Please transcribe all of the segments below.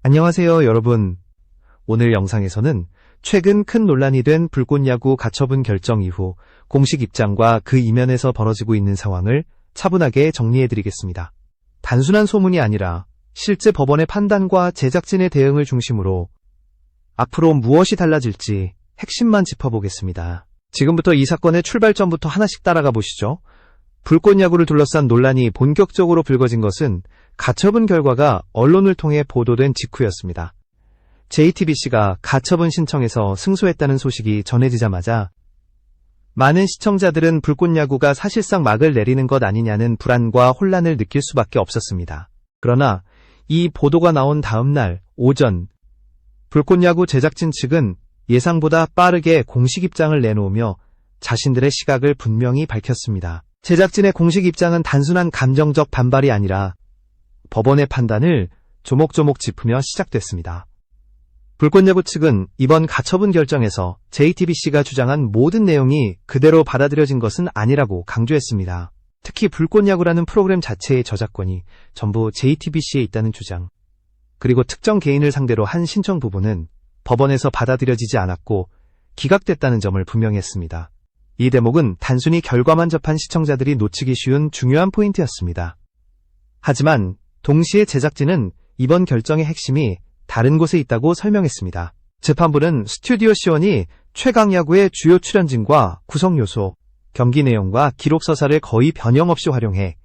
안녕하세요, 여러분. 오늘 영상에서는 최근 큰 논란이 된 불꽃야구 가처분 결정 이후 공식 입장과 그 이면에서 벌어지고 있는 상황을 차분하게 정리해드리겠습니다. 단순한 소문이 아니라 실제 법원의 판단과 제작진의 대응을 중심으로 앞으로 무엇이 달라질지 핵심만 짚어보겠습니다. 지금부터 이 사건의 출발점부터 하나씩 따라가 보시죠. 불꽃야구를 둘러싼 논란이 본격적으로 불거진 것은 가처분 결과가 언론을 통해 보도된 직후였습니다. JTBC가 가처분 신청에서 승소했다는 소식이 전해지자마자 많은 시청자들은 불꽃야구가 사실상 막을 내리는 것 아니냐는 불안과 혼란을 느낄 수밖에 없었습니다. 그러나 이 보도가 나온 다음 날 오전, 불꽃야구 제작진 측은 예상보다 빠르게 공식 입장을 내놓으며 자신들의 시각을 분명히 밝혔습니다. 제작진의 공식 입장은 단순한 감정적 반발이 아니라 법원의 판단을 조목조목 짚으며 시작됐습니다. 불꽃야구 측은 이번 가처분 결정에서 JTBC가 주장한 모든 내용이 그대로 받아들여진 것은 아니라고 강조했습니다. 특히 불꽃야구라는 프로그램 자체의 저작권이 전부 JTBC에 있다는 주장, 그리고 특정 개인을 상대로 한 신청 부분은 법원에서 받아들여지지 않았고 기각됐다는 점을 분명히 했습니다. 이 대목은 단순히 결과만 접한 시청자들이 놓치기 쉬운 중요한 포인트였습니다. 하지만 동시에 제작진은 이번 결정의 핵심이 다른 곳에 있다고 설명했습니다. 재판부는 스튜디오 C1이 최강야구의 주요 출연진과 구성 요소, 경기 내용과 기록 서사를 거의 변형 없이 활용해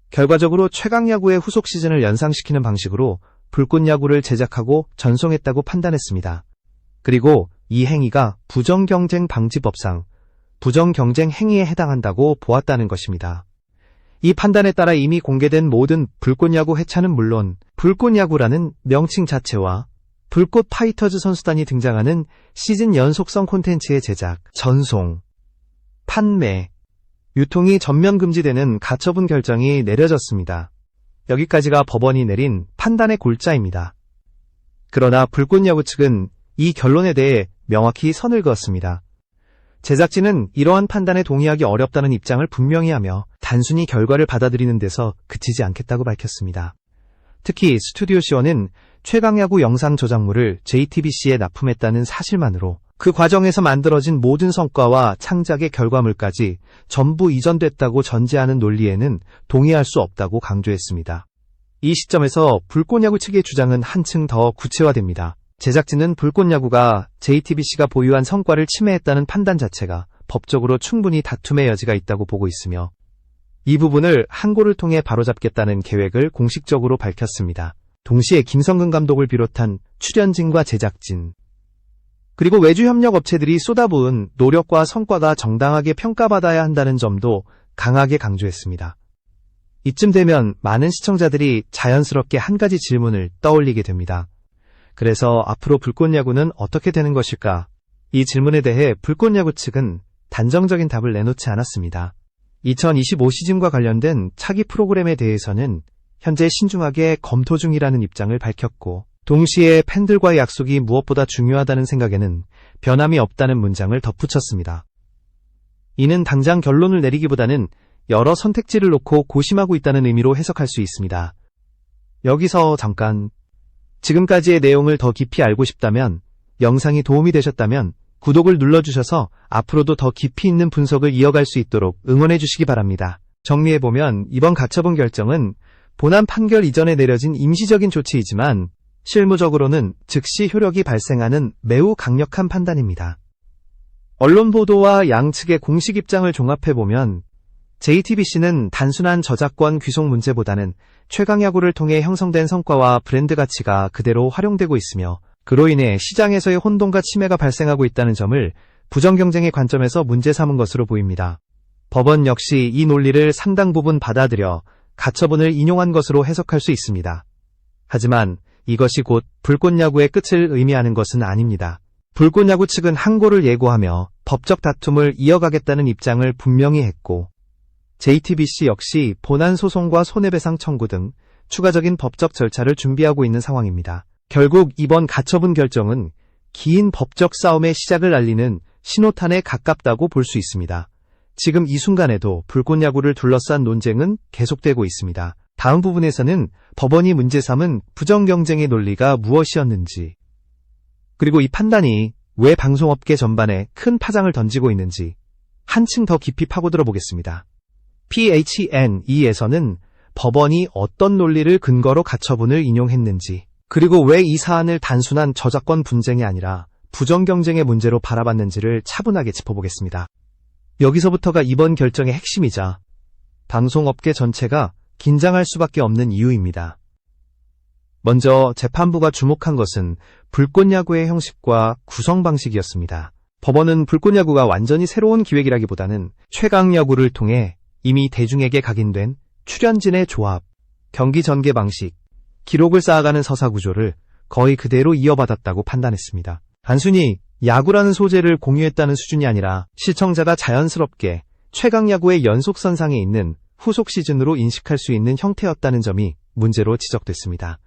결과적으로 최강야구의 후속 시즌을 연상시키는 방식으로 불꽃야구를 제작하고 전송했다고 판단했습니다. 그리고 이 행위가 부정경쟁방지법상 부정경쟁 행위에 해당한다고 보았다는 것입니다. 이 판단에 따라 이미 공개된 모든 불꽃야구 회차는 물론 불꽃야구라는 명칭 자체와 불꽃 파이터즈 선수단이 등장하는 시즌 연속성 콘텐츠의 제작, 전송, 판매, 유통이 전면 금지되는 가처분 결정이 내려졌습니다. 여기까지가 법원이 내린 판단의 골자입니다. 그러나 불꽃야구 측은 이 결론에 대해 명확히 선을 그었습니다. 제작진은 이러한 판단에 동의하기 어렵다는 입장을 분명히 하며 단순히 결과를 받아들이는 데서 그치지 않겠다고 밝혔습니다. 특히 스튜디오 C1은 최강야구 영상 저작물을 JTBC에 납품했다는 사실만으로 그 과정에서 만들어진 모든 성과와 창작의 결과물까지 전부 이전됐다고 전제하는 논리에는 동의할 수 없다고 강조했습니다. 이 시점에서 불꽃야구 측의 주장은 한층 더 구체화됩니다. 제작진은 불꽃야구가 JTBC가 보유한 성과를 침해했다는 판단 자체가 법적으로 충분히 다툼의 여지가 있다고 보고 있으며 이 부분을 항고를 통해 바로잡겠다는 계획을 공식적으로 밝혔습니다. 동시에 김성근 감독을 비롯한 출연진과 제작진, 그리고 외주 협력 업체들이 쏟아부은 노력과 성과가 정당하게 평가받아야 한다는 점도 강하게 강조했습니다. 이쯤 되면 많은 시청자들이 자연스럽게 한 가지 질문을 떠올리게 됩니다. 그래서 앞으로 불꽃야구는 어떻게 되는 것일까? 이 질문에 대해 불꽃야구 측은 단정적인 답을 내놓지 않았습니다. 2025 시즌과 관련된 차기 프로그램에 대해서는 현재 신중하게 검토 중이라는 입장을 밝혔고, 동시에 팬들과의 약속이 무엇보다 중요하다는 생각에는 변함이 없다는 문장을 덧붙였습니다. 이는 당장 결론을 내리기보다는 여러 선택지를 놓고 고심하고 있다는 의미로 해석할 수 있습니다. 여기서 잠깐, 지금까지의 내용을 더 깊이 알고 싶다면, 영상이 도움이 되셨다면 구독을 눌러주셔서 앞으로도 더 깊이 있는 분석을 이어갈 수 있도록 응원해 주시기 바랍니다. 정리해보면 이번 가처분 결정은 본안 판결 이전에 내려진 임시적인 조치이지만 실무적으로는 즉시 효력이 발생하는 매우 강력한 판단입니다. 언론 보도와 양측의 공식 입장을 종합해보면 JTBC는 단순한 저작권 귀속 문제보다는 최강야구를 통해 형성된 성과와 브랜드 가치가 그대로 활용되고 있으며 그로 인해 시장에서의 혼돈과 침해가 발생하고 있다는 점을 부정경쟁의 관점에서 문제 삼은 것으로 보입니다. 법원 역시 이 논리를 상당 부분 받아들여 가처분을 인용한 것으로 해석할 수 있습니다. 하지만 이것이 곧 불꽃야구의 끝을 의미하는 것은 아닙니다. 불꽃야구 측은 항고를 예고하며 법적 다툼을 이어가겠다는 입장을 분명히 했고, JTBC 역시 본안 소송과 손해배상 청구 등 추가적인 법적 절차를 준비하고 있는 상황입니다. 결국 이번 가처분 결정은 긴 법적 싸움의 시작을 알리는 신호탄에 가깝다고 볼 수 있습니다. 지금 이 순간에도 불꽃야구를 둘러싼 논쟁은 계속되고 있습니다. 다음 부분에서는 법원이 문제 삼은 부정경쟁의 논리가 무엇이었는지, 그리고 이 판단이 왜 방송업계 전반에 큰 파장을 던지고 있는지 한층 더 깊이 파고들어 보겠습니다. PHNE에서는 법원이 어떤 논리를 근거로 가처분을 인용했는지, 그리고 왜 이 사안을 단순한 저작권 분쟁이 아니라 부정경쟁의 문제로 바라봤는지를 차분하게 짚어보겠습니다. 여기서부터가 이번 결정의 핵심이자 방송업계 전체가 긴장할 수밖에 없는 이유입니다. 먼저 재판부가 주목한 것은 불꽃야구의 형식과 구성 방식이었습니다. 법원은 불꽃야구가 완전히 새로운 기획이라기보다는 최강야구를 통해 이미 대중에게 각인된 출연진의 조합, 경기 전개 방식, 기록을 쌓아가는 서사 구조를 거의 그대로 이어받았다고 판단했습니다. 단순히 야구라는 소재를 공유했다는 수준이 아니라 시청자가 자연스럽게 최강야구의 연속선상에 있는 후속 시즌으로 인식할 수 있는 형태였다는 점이 문제로 지적됐습니다.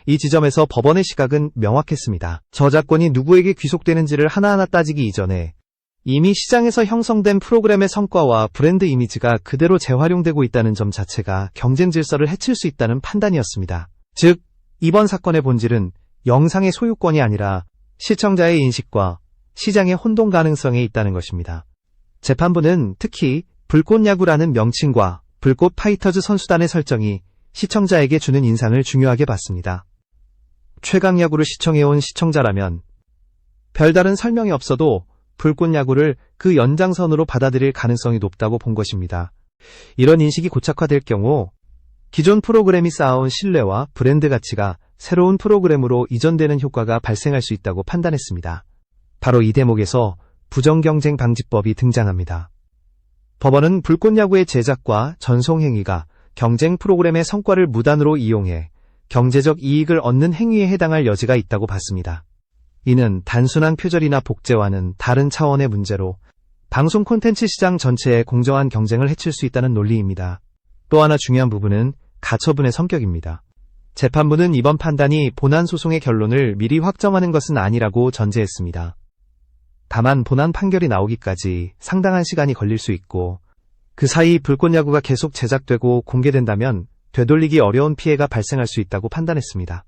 이 지점에서 법원의 시각은 명확했습니다. 저작권이 누구에게 귀속되는지를 하나하나 따지기 이전에 이미 시장에서 형성된 프로그램의 성과와 브랜드 이미지가 그대로 재활용되고 있다는 점 자체가 경쟁 질서를 해칠 수 있다는 판단이었습니다. 즉, 이번 사건의 본질은 영상의 소유권이 아니라 시청자의 인식과 시장의 혼동 가능성에 있다는 것입니다. 재판부는 특히 불꽃야구라는 명칭과 불꽃 파이터즈 선수단의 설정이 시청자에게 주는 인상을 중요하게 봤습니다. 최강야구를 시청해온 시청자라면 별다른 설명이 없어도 불꽃야구를 그 연장선으로 받아들일 가능성이 높다고 본 것입니다. 이런 인식이 고착화될 경우 기존 프로그램이 쌓아온 신뢰와 브랜드 가치가 새로운 프로그램으로 이전되는 효과가 발생할 수 있다고 판단했습니다. 바로 이 대목에서 부정경쟁 방지법이 등장합니다. 법원은 불꽃야구의 제작과 전송 행위가 경쟁 프로그램의 성과를 무단으로 이용해 경제적 이익을 얻는 행위에 해당할 여지가 있다고 봤습니다. 이는 단순한 표절이나 복제와는 다른 차원의 문제로 방송 콘텐츠 시장 전체의 공정한 경쟁을 해칠 수 있다는 논리입니다. 또 하나 중요한 부분은 가처분의 성격입니다. 재판부는 이번 판단이 본안 소송의 결론을 미리 확정하는 것은 아니라고 전제했습니다. 다만 본안 판결이 나오기까지 상당한 시간이 걸릴 수 있고 그 사이 불꽃야구가 계속 제작되고 공개된다면 되돌리기 어려운 피해가 발생할 수 있다고 판단했습니다.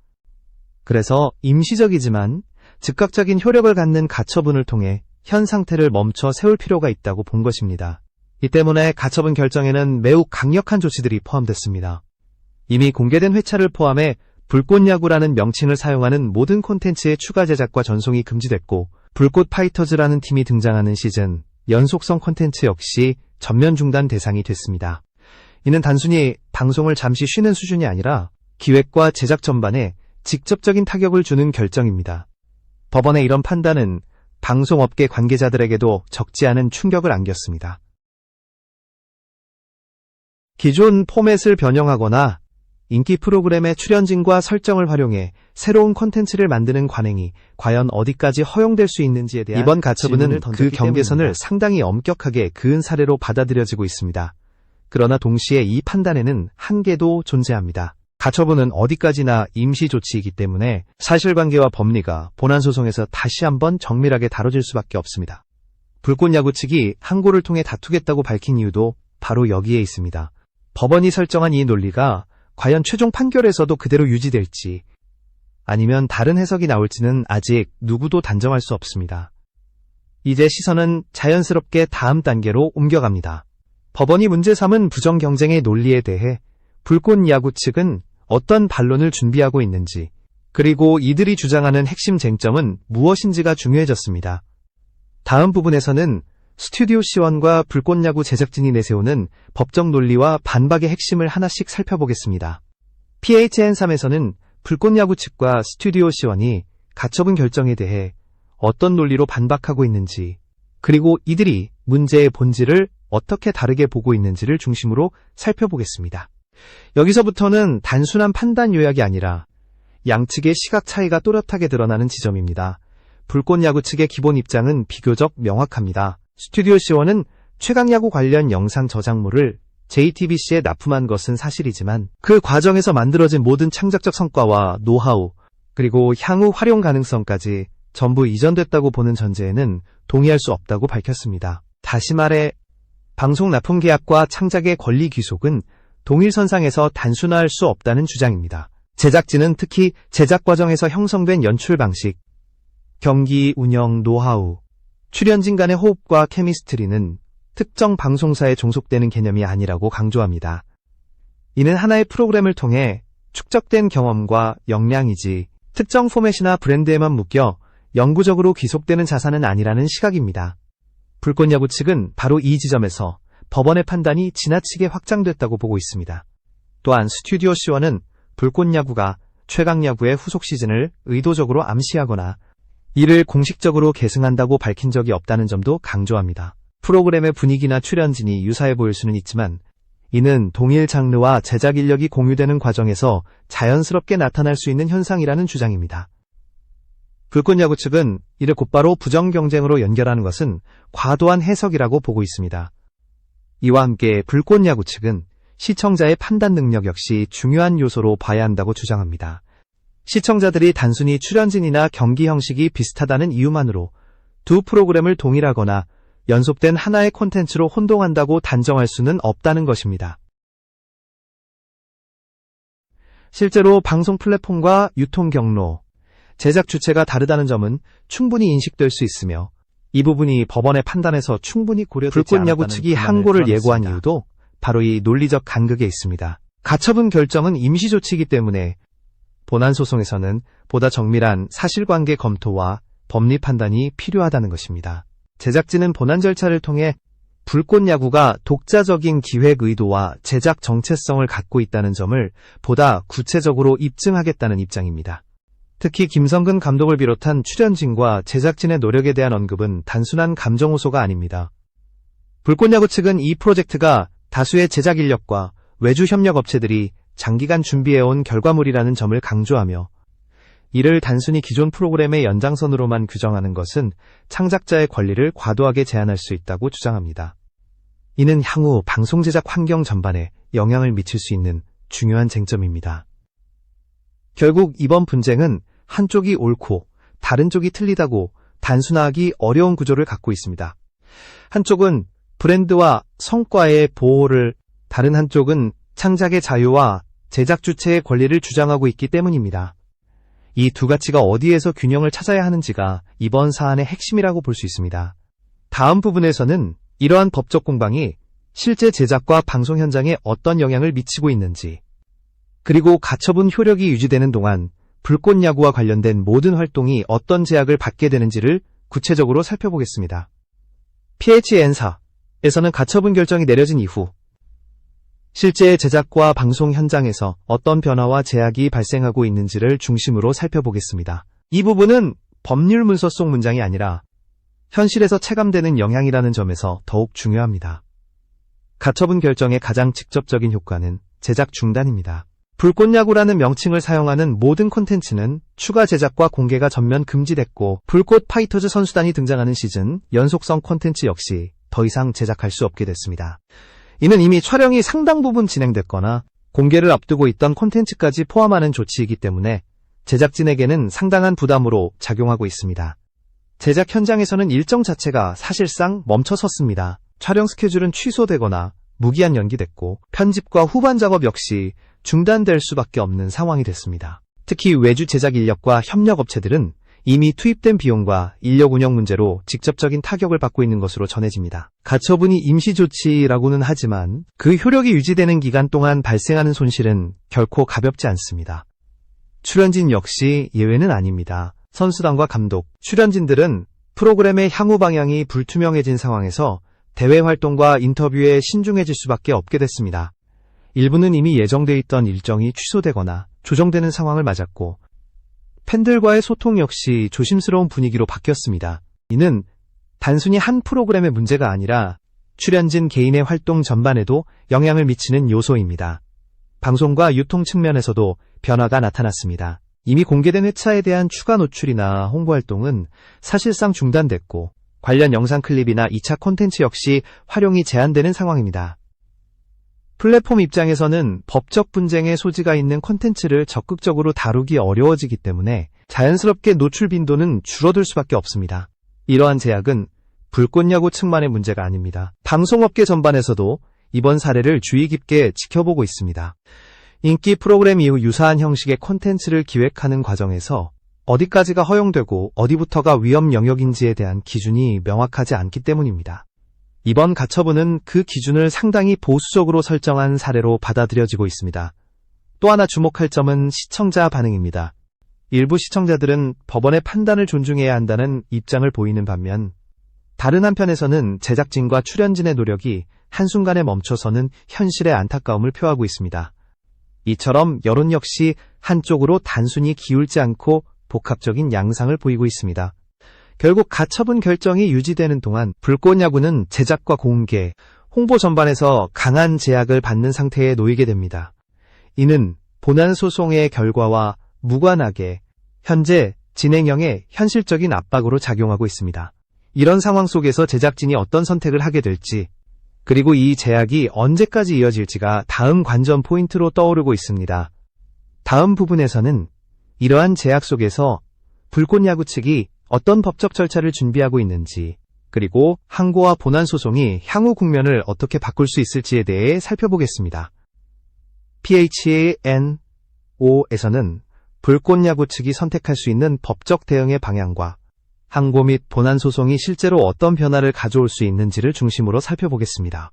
그래서 임시적이지만 즉각적인 효력을 갖는 가처분을 통해 현 상태를 멈춰 세울 필요가 있다고 본 것입니다. 이 때문에 가처분 결정에는 매우 강력한 조치들이 포함됐습니다. 이미 공개된 회차를 포함해 불꽃야구라는 명칭을 사용하는 모든 콘텐츠의 추가 제작과 전송이 금지됐고 불꽃 파이터즈라는 팀이 등장하는 시즌, 연속성 콘텐츠 역시 전면 중단 대상이 됐습니다. 이는 단순히 방송을 잠시 쉬는 수준이 아니라 기획과 제작 전반에 직접적인 타격을 주는 결정입니다. 법원의 이런 판단은 방송업계 관계자들에게도 적지 않은 충격을 안겼습니다. 기존 포맷을 변형하거나 인기 프로그램의 출연진과 설정을 활용해 새로운 콘텐츠를 만드는 관행이 과연 어디까지 허용될 수 있는지에 대한 이번 가처분은 그 경계선을 상당히 엄격하게 그은 사례로 받아들여지고 있습니다. 그러나 동시에 이 판단에는 한계도 존재합니다. 가처분은 어디까지나 임시 조치이기 때문에 사실관계와 법리가 본안소송에서 다시 한번 정밀하게 다뤄질 수밖에 없습니다. 불꽃야구 측이 항고를 통해 다투겠다고 밝힌 이유도 바로 여기에 있습니다. 법원이 설정한 이 논리가 과연 최종 판결에서도 그대로 유지될지 아니면 다른 해석이 나올지는 아직 누구도 단정할 수 없습니다. 이제 시선은 자연스럽게 다음 단계로 옮겨갑니다. 법원이 문제 삼은 부정경쟁의 논리에 대해 불꽃야구 측은 어떤 반론을 준비하고 있는지, 그리고 이들이 주장하는 핵심 쟁점은 무엇인지가 중요해졌습니다. 다음 부분에서는 스튜디오 C1과 불꽃야구 제작진이 내세우는 법적 논리와 반박의 핵심을 하나씩 살펴보겠습니다. PHN3에서는 불꽃야구 측과 스튜디오 C1이 가처분 결정에 대해 어떤 논리로 반박하고 있는지, 그리고 이들이 문제의 본질을 어떻게 다르게 보고 있는지를 중심으로 살펴보겠습니다. 여기서부터는 단순한 판단 요약이 아니라 양측의 시각 차이가 또렷하게 드러나는 지점입니다. 불꽃야구 측의 기본 입장은 비교적 명확합니다. 스튜디오 C1은 최강야구 관련 영상 저작물을 JTBC에 납품한 것은 사실이지만 그 과정에서 만들어진 모든 창작적 성과와 노하우, 그리고 향후 활용 가능성까지 전부 이전됐다고 보는 전제에는 동의할 수 없다고 밝혔습니다. 다시 말해 방송 납품 계약과 창작의 권리 귀속은 동일선상에서 단순화할 수 없다는 주장입니다. 제작진은 특히 제작 과정에서 형성된 연출 방식, 경기, 운영, 노하우, 출연진 간의 호흡과 케미스트리는 특정 방송사에 종속되는 개념이 아니라고 강조합니다. 이는 하나의 프로그램을 통해 축적된 경험과 역량이지 특정 포맷이나 브랜드에만 묶여 영구적으로 귀속되는 자산은 아니라는 시각입니다. 불꽃야구 측은 바로 이 지점에서 법원의 판단이 지나치게 확장됐다고 보고 있습니다. 또한 스튜디오 C1은 불꽃야구가 최강야구의 후속 시즌을 의도적으로 암시하거나 이를 공식적으로 계승한다고 밝힌 적이 없다는 점도 강조합니다. 프로그램의 분위기나 출연진이 유사해 보일 수는 있지만 이는 동일 장르와 제작 인력이 공유되는 과정에서 자연스럽게 나타날 수 있는 현상이라는 주장입니다. 불꽃야구 측은 이를 곧바로 부정경쟁으로 연결하는 것은 과도한 해석이라고 보고 있습니다. 이와 함께 불꽃야구 측은 시청자의 판단 능력 역시 중요한 요소로 봐야 한다고 주장합니다. 시청자들이 단순히 출연진이나 경기 형식이 비슷하다는 이유만으로 두 프로그램을 동일하거나 연속된 하나의 콘텐츠로 혼동한다고 단정할 수는 없다는 것입니다. 실제로 방송 플랫폼과 유통 경로, 제작 주체가 다르다는 점은 충분히 인식될 수 있으며 이 부분이 법원의 판단에서 충분히 고려되지 않았다는 불꽃야구 측이 항고를 예고한 드러냈습니다. 이유도 바로 이 논리적 간극에 있습니다. 가처분 결정은 임시조치이기 때문에 본안소송에서는 보다 정밀한 사실관계 검토와 법리 판단이 필요하다는 것입니다. 제작진은 본안 절차를 통해 불꽃야구가 독자적인 기획 의도와 제작 정체성을 갖고 있다는 점을 보다 구체적으로 입증하겠다는 입장입니다. 특히 김성근 감독을 비롯한 출연진과 제작진의 노력에 대한 언급은 단순한 감정 호소가 아닙니다. 불꽃야구 측은 이 프로젝트가 다수의 제작 인력과 외주 협력 업체들이 장기간 준비해온 결과물이라는 점을 강조하며 이를 단순히 기존 프로그램의 연장선으로만 규정하는 것은 창작자의 권리를 과도하게 제한할 수 있다고 주장합니다. 이는 향후 방송 제작 환경 전반에 영향을 미칠 수 있는 중요한 쟁점입니다. 결국 이번 분쟁은 한쪽이 옳고 다른 쪽이 틀리다고 단순화하기 어려운 구조를 갖고 있습니다. 한쪽은 브랜드와 성과의 보호를, 다른 한쪽은 창작의 자유와 제작 주체의 권리를 주장하고 있기 때문입니다. 이 두 가치가 어디에서 균형을 찾아야 하는지가 이번 사안의 핵심이라고 볼 수 있습니다. 다음 부분에서는 이러한 법적 공방이 실제 제작과 방송 현장에 어떤 영향을 미치고 있는지, 그리고 가처분 효력이 유지되는 동안 불꽃야구와 관련된 모든 활동이 어떤 제약을 받게 되는지를 구체적으로 살펴보겠습니다. PHN사에서는 가처분 결정이 내려진 이후 실제 제작과 방송 현장에서 어떤 변화와 제약이 발생하고 있는지를 중심으로 살펴보겠습니다. 이 부분은 법률 문서 속 문장이 아니라 현실에서 체감되는 영향이라는 점에서 더욱 중요합니다. 가처분 결정의 가장 직접적인 효과는 제작 중단입니다. 불꽃야구라는 명칭을 사용하는 모든 콘텐츠는 추가 제작과 공개가 전면 금지됐고, 불꽃 파이터즈 선수단이 등장하는 시즌 연속성 콘텐츠 역시 더 이상 제작할 수 없게 됐습니다. 이는 이미 촬영이 상당 부분 진행됐거나 공개를 앞두고 있던 콘텐츠까지 포함하는 조치이기 때문에 제작진에게는 상당한 부담으로 작용하고 있습니다. 제작 현장에서는 일정 자체가 사실상 멈춰섰습니다. 촬영 스케줄은 취소되거나 무기한 연기됐고, 편집과 후반 작업 역시 중단될 수밖에 없는 상황이 됐습니다. 특히 외주 제작 인력과 협력 업체들은 이미 투입된 비용과 인력 운영 문제로 직접적인 타격을 받고 있는 것으로 전해집니다. 가처분이 임시조치라고는 하지만 그 효력이 유지되는 기간 동안 발생하는 손실은 결코 가볍지 않습니다. 출연진 역시 예외는 아닙니다. 선수단과 감독, 출연진들은 프로그램의 향후 방향이 불투명해진 상황에서 대외 활동과 인터뷰에 신중해질 수밖에 없게 됐습니다. 일부는 이미 예정돼 있던 일정이 취소되거나 조정되는 상황을 맞았고, 팬들과의 소통 역시 조심스러운 분위기로 바뀌었습니다. 이는 단순히 한 프로그램의 문제가 아니라 출연진 개인의 활동 전반에도 영향을 미치는 요소입니다. 방송과 유통 측면에서도 변화가 나타났습니다. 이미 공개된 회차에 대한 추가 노출이나 홍보 활동은 사실상 중단됐고, 관련 영상 클립이나 2차 콘텐츠 역시 활용이 제한되는 상황입니다. 플랫폼 입장에서는 법적 분쟁의 소지가 있는 콘텐츠를 적극적으로 다루기 어려워지기 때문에 자연스럽게 노출 빈도는 줄어들 수밖에 없습니다. 이러한 제약은 불꽃야구 측만의 문제가 아닙니다. 방송업계 전반에서도 이번 사례를 주의 깊게 지켜보고 있습니다. 인기 프로그램 이후 유사한 형식의 콘텐츠를 기획하는 과정에서 어디까지가 허용되고 어디부터가 위험 영역인지에 대한 기준이 명확하지 않기 때문입니다. 이번 가처분은 그 기준을 상당히 보수적으로 설정한 사례로 받아들여지고 있습니다. 또 하나 주목할 점은 시청자 반응입니다. 일부 시청자들은 법원의 판단을 존중해야 한다는 입장을 보이는 반면 다른 한편에서는 제작진과 출연진의 노력이 한순간에 멈춰서는 현실의 안타까움을 표하고 있습니다. 이처럼 여론 역시 한쪽으로 단순히 기울지 않고 복합적인 양상을 보이고 있습니다. 결국 가처분 결정이 유지되는 동안 불꽃야구는 제작과 공개, 홍보 전반에서 강한 제약을 받는 상태에 놓이게 됩니다. 이는 본안 소송의 결과와 무관하게 현재 진행형의 현실적인 압박으로 작용하고 있습니다. 이런 상황 속에서 제작진이 어떤 선택을 하게 될지, 그리고 이 제약이 언제까지 이어질지가 다음 관전 포인트로 떠오르고 있습니다. 다음 부분에서는 이러한 제약 속에서 불꽃야구 측이 어떤 법적 절차를 준비하고 있는지, 그리고 항고와 본안 소송이 향후 국면을 어떻게 바꿀 수 있을지에 대해 살펴보겠습니다. PHANO에서는 불꽃야구 측이 선택할 수 있는 법적 대응의 방향과 항고 및 본안 소송이 실제로 어떤 변화를 가져올 수 있는지를 중심으로 살펴보겠습니다.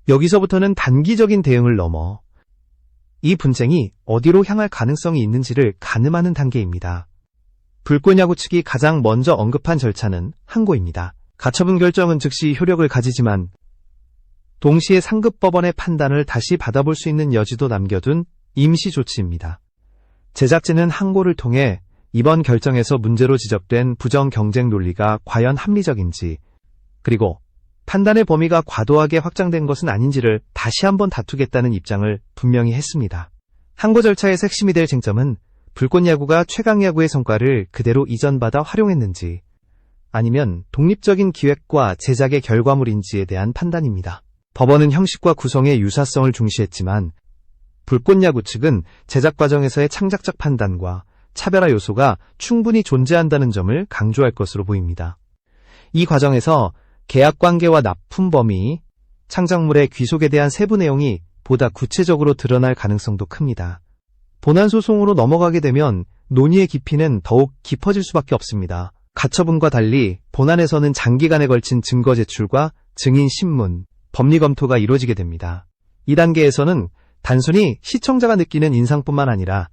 여기서부터는 단기적인 대응을 넘어 이 분쟁이 어디로 향할 가능성이 있는지를 가늠하는 단계입니다. 불꽃야구 측이 가장 먼저 언급한 절차는 항고입니다. 가처분 결정은 즉시 효력을 가지지만 동시에 상급법원의 판단을 다시 받아볼 수 있는 여지도 남겨둔 임시 조치입니다. 제작진은 항고를 통해 이번 결정에서 문제로 지적된 부정 경쟁 논리가 과연 합리적인지, 그리고 판단의 범위가 과도하게 확장된 것은 아닌지를 다시 한번 다투겠다는 입장을 분명히 했습니다. 항고 절차에서 핵심이 될 쟁점은 불꽃야구가 최강야구의 성과를 그대로 이전받아 활용했는지, 아니면 독립적인 기획과 제작의 결과물인지에 대한 판단입니다. 법원은 형식과 구성의 유사성을 중시했지만 불꽃야구 측은 제작 과정에서의 창작적 판단과 차별화 요소가 충분히 존재한다는 점을 강조할 것으로 보입니다. 이 과정에서 계약 관계와 납품 범위, 창작물의 귀속에 대한 세부 내용이 보다 구체적으로 드러날 가능성도 큽니다. 본안 소송으로 넘어가게 되면 논의의 깊이는 더욱 깊어질 수밖에 없습니다. 가처분과 달리 본안에서는 장기간에 걸친 증거 제출과 증인 신문, 법리 검토가 이루어지게 됩니다. 이 단계에서는 단순히 시청자가 느끼는 인상뿐만 아니라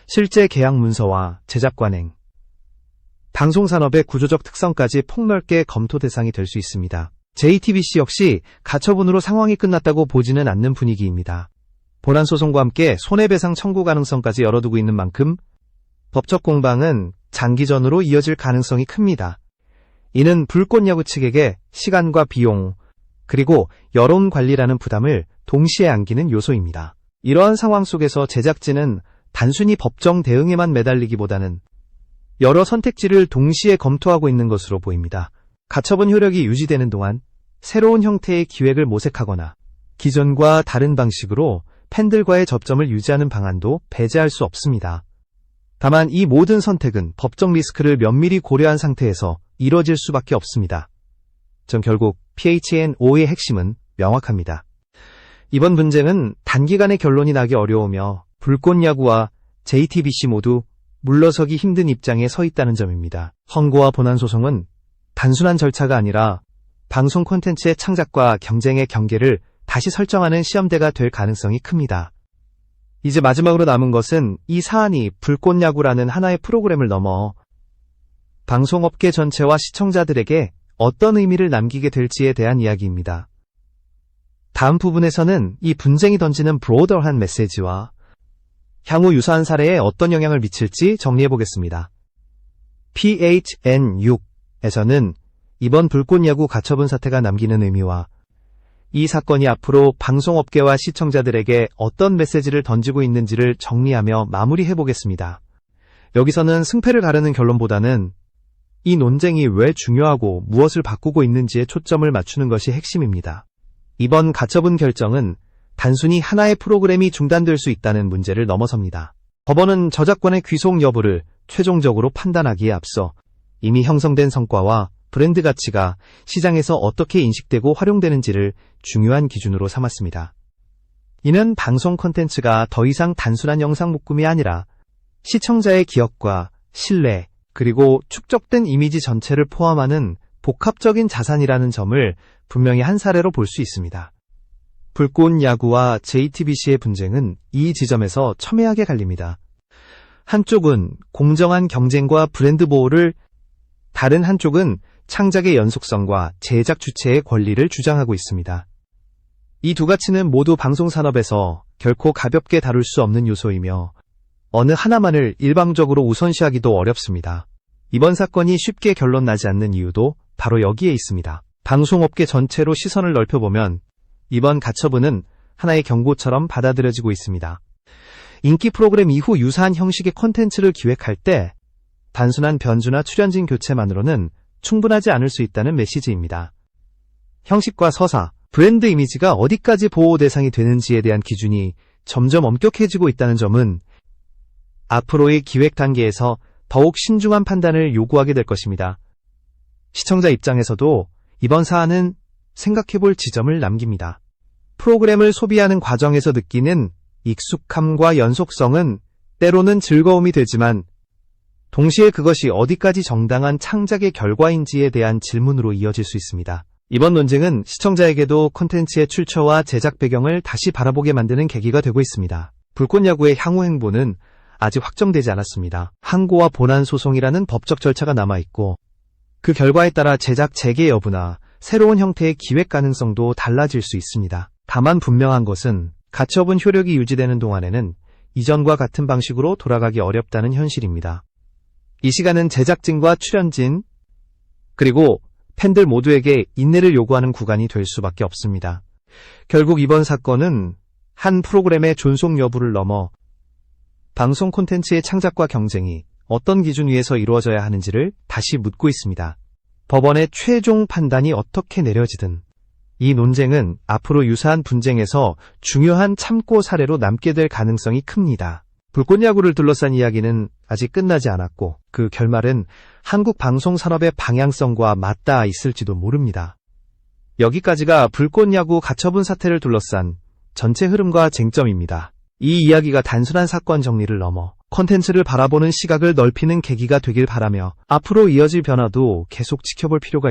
실제 계약 문서와 제작 관행, 방송산업의 구조적 특성까지 폭넓게 검토 대상이 될 수 있습니다. JTBC 역시 가처분으로 상황이 끝났다고 보지는 않는 분위기입니다. 본안 소송과 함께 손해배상 청구 가능성까지 열어두고 있는 만큼 법적 공방은 장기전으로 이어질 가능성이 큽니다. 이는 불꽃야구 측에게 시간과 비용, 그리고 여론 관리라는 부담을 동시에 안기는 요소입니다. 이러한 상황 속에서 제작진은 단순히 법정 대응에만 매달리기보다는 여러 선택지를 동시에 검토하고 있는 것으로 보입니다. 가처분 효력이 유지되는 동안 새로운 형태의 기획을 모색하거나 기존과 다른 방식으로 팬들과의 접점을 유지하는 방안도 배제할 수 없습니다. 다만 이 모든 선택은 법적 리스크를 면밀히 고려한 상태에서 이뤄질 수밖에 없습니다. 전 결국 PHNO의 핵심은 명확합니다. 이번 분쟁은 단기간에 결론이 나기 어려우며 불꽃야구와 JTBC 모두 물러서기 힘든 입장에 서 있다는 점입니다. 항고와 본안 소송은 단순한 절차가 아니라 방송 콘텐츠의 창작과 경쟁의 경계를 다시 설정하는 시험대가 될 가능성이 큽니다. 이제 마지막으로 남은 것은 이 사안이 불꽃야구라는 하나의 프로그램을 넘어 방송업계 전체와 시청자들에게 어떤 의미를 남기게 될지에 대한 이야기입니다. 다음 부분에서는 이 분쟁이 던지는 브로더한 메시지와 향후 유사한 사례에 어떤 영향을 미칠지 정리해보겠습니다. PHN6에서는 이번 불꽃야구 가처분 사태가 남기는 의미와 이 사건이 앞으로 방송업계와 시청자들에게 어떤 메시지를 던지고 있는지를 정리하며 마무리해보겠습니다. 여기서는 승패를 가르는 결론보다는 이 논쟁이 왜 중요하고 무엇을 바꾸고 있는지에 초점을 맞추는 것이 핵심입니다. 이번 가처분 결정은 단순히 하나의 프로그램이 중단될 수 있다는 문제를 넘어섭니다. 법원은 저작권의 귀속 여부를 최종적으로 판단하기에 앞서 이미 형성된 성과와 브랜드 가치가 시장에서 어떻게 인식되고 활용되는지를 중요한 기준으로 삼았습니다. 이는 방송 콘텐츠가 더 이상 단순한 영상 묶음이 아니라 시청자의 기억과 신뢰, 그리고 축적된 이미지 전체를 포함하는 복합적인 자산이라는 점을 분명히 한 사례로 볼 수 있습니다. 불꽃 야구와 JTBC의 분쟁은 이 지점에서 첨예하게 갈립니다. 한쪽은 공정한 경쟁과 브랜드 보호를, 다른 한쪽은 창작의 연속성과 제작 주체의 권리를 주장하고 있습니다. 이 두 가치는 모두 방송산업에서 결코 가볍게 다룰 수 없는 요소이며 어느 하나만을 일방적으로 우선시하기도 어렵습니다. 이번 사건이 쉽게 결론 나지 않는 이유도 바로 여기에 있습니다. 방송업계 전체로 시선을 넓혀보면 이번 가처분은 하나의 경고처럼 받아들여지고 있습니다. 인기 프로그램 이후 유사한 형식의 콘텐츠를 기획할 때 단순한 변주나 출연진 교체만으로는 충분하지 않을 수 있다는 메시지입니다. 형식과 서사, 브랜드 이미지가 어디까지 보호 대상이 되는지에 대한 기준이 점점 엄격해지고 있다는 점은 앞으로의 기획 단계에서 더욱 신중한 판단을 요구하게 될 것입니다. 시청자 입장에서도 이번 사안은 생각해볼 지점을 남깁니다. 프로그램을 소비하는 과정에서 느끼는 익숙함과 연속성은 때로는 즐거움이 되지만 동시에 그것이 어디까지 정당한 창작의 결과인지에 대한 질문으로 이어질 수 있습니다. 이번 논쟁은 시청자에게도 콘텐츠의 출처와 제작 배경을 다시 바라보게 만드는 계기가 되고 있습니다. 불꽃야구의 향후 행보는 아직 확정되지 않았습니다. 항고와 본안 소송이라는 법적 절차가 남아있고 그 결과에 따라 제작 재개 여부나 새로운 형태의 기획 가능성도 달라질 수 있습니다. 다만 분명한 것은 가처분 효력이 유지되는 동안에는 이전과 같은 방식으로 돌아가기 어렵다는 현실입니다. 이 시간은 제작진과 출연진, 그리고 팬들 모두에게 인내를 요구하는 구간이 될 수밖에 없습니다. 결국 이번 사건은 한 프로그램의 존속 여부를 넘어 방송 콘텐츠의 창작과 경쟁이 어떤 기준 위에서 이루어져야 하는지를 다시 묻고 있습니다. 법원의 최종 판단이 어떻게 내려지든 이 논쟁은 앞으로 유사한 분쟁에서 중요한 참고 사례로 남게 될 가능성이 큽니다. 불꽃야구를 둘러싼 이야기는 아직 끝나지 않았고 그 결말은 한국 방송산업의 방향성과 맞닿아 있을지도 모릅니다. 여기까지가 불꽃야구 가처분 사태를 둘러싼 전체 흐름과 쟁점입니다. 이 이야기가 단순한 사건 정리를 넘어 콘텐츠를 바라보는 시각을 넓히는 계기가 되길 바라며 앞으로 이어질 변화도 계속 지켜볼 필요가 있습니다.